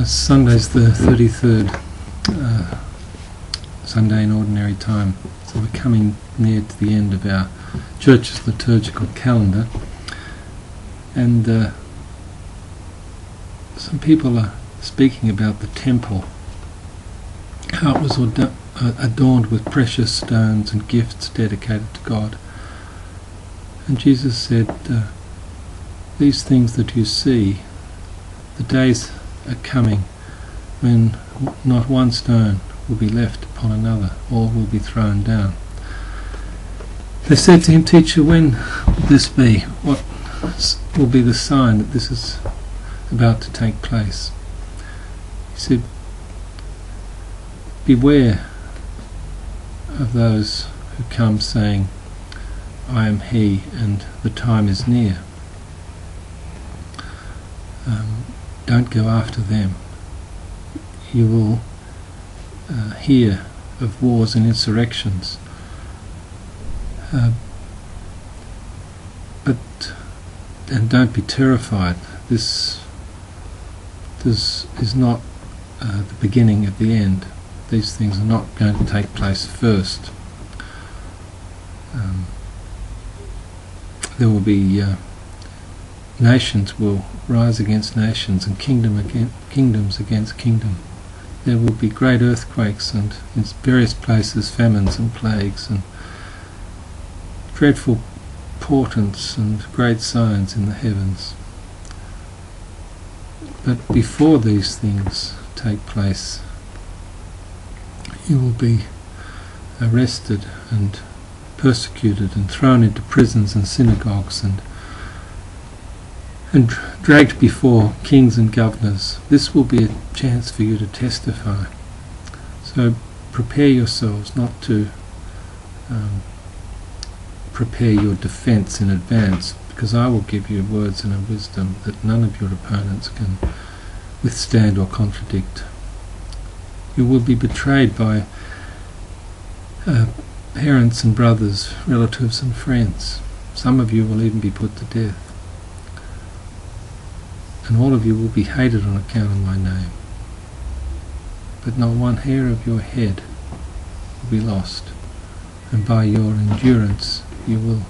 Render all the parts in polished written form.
Sunday's the 33rd Sunday in Ordinary Time, so we're coming near to the end of our Church's liturgical calendar, and some people are speaking about the temple, how it was adorned with precious stones and gifts dedicated to God. And Jesus said, these things that you see, the days are coming when not one stone will be left upon another, all will be thrown down. They said to him, Teacher, when will this be? What will be the sign that this is about to take place? He said, beware of those who come saying, I am he, and the time is near. Don't go after them. You will hear of wars and insurrections. And don't be terrified. This is not the beginning of the end. These things are not going to take place first. There will be nations will rise against nations, and kingdoms against kingdom. There will be great earthquakes, and in various places famines and plagues, and dreadful portents and great signs in the heavens. But before these things take place, you will be arrested and persecuted and thrown into prisons and synagogues and dragged before kings and governors. This will be a chance for you to testify. So prepare yourselves not to prepare your defense in advance, because I will give you words and a wisdom that none of your opponents can withstand or contradict. You will be betrayed by parents and brothers, relatives and friends. Some of you will even be put to death. And all of you will be hated on account of my name. But not one hair of your head will be lost, and by your endurance you will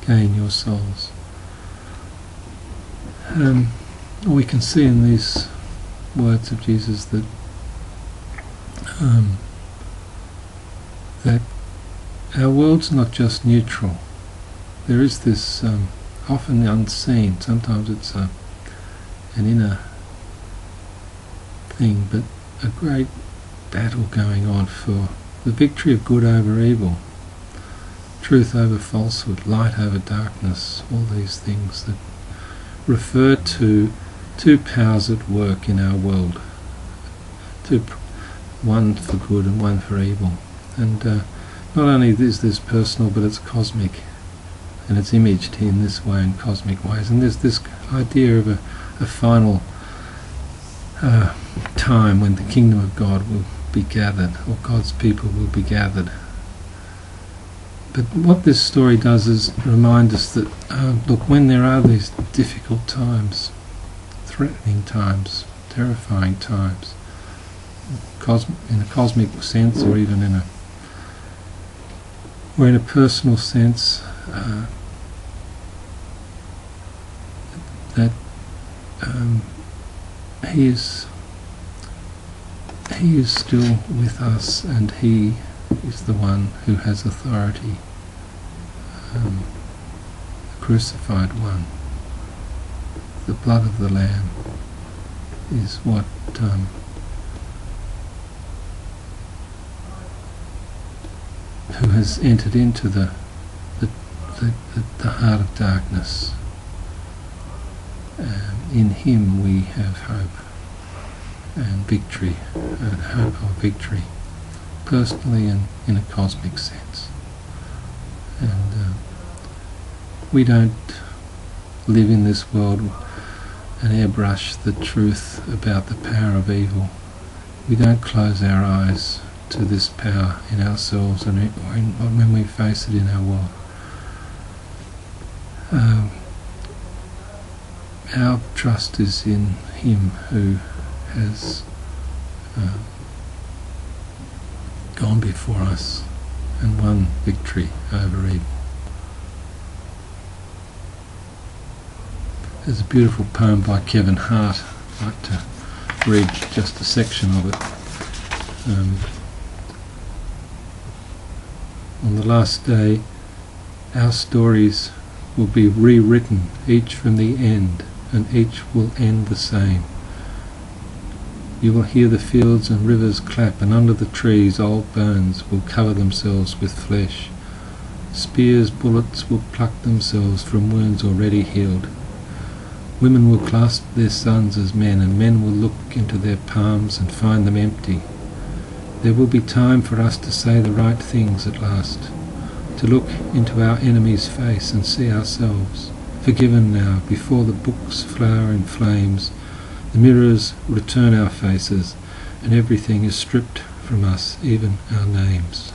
gain your souls. We can see in these words of Jesus that that our world's not just neutral. There is this often unseen, sometimes it's an inner thing, but a great battle going on for the victory of good over evil, truth over falsehood, light over darkness, all these things that refer to two powers at work in our world, one for good and one for evil. And not only is this personal, but it's cosmic, and it's imaged in this way, in cosmic ways. And there's this idea of a final time when the kingdom of God will be gathered, or God's people will be gathered. But what this story does is remind us that, look, when there are these difficult times, threatening times, terrifying times, in a cosmic sense, or even in a personal sense, that He is still with us, and He is the one who has authority, the crucified one. The blood of the Lamb is what who has entered into the heart of darkness. In Him we have hope and victory, and hope of victory, personally and in a cosmic sense. And we don't live in this world and airbrush the truth about the power of evil. We don't close our eyes to this power in ourselves and when we face it in our world. Our trust is in Him who has gone before us and won victory over evil. There's a beautiful poem by Kevin Hart. I'd like to read just a section of it. On the last day, our stories will be rewritten, each from the end, and each will end the same. You will hear the fields and rivers clap, and under the trees old bones will cover themselves with flesh. Spears' bullets will pluck themselves from wounds already healed. Women will clasp their sons as men, and men will look into their palms and find them empty. There will be time for us to say the right things at last, to look into our enemy's face and see ourselves forgiven now before the books flower in flames, the mirrors return our faces, and everything is stripped from us, even our names.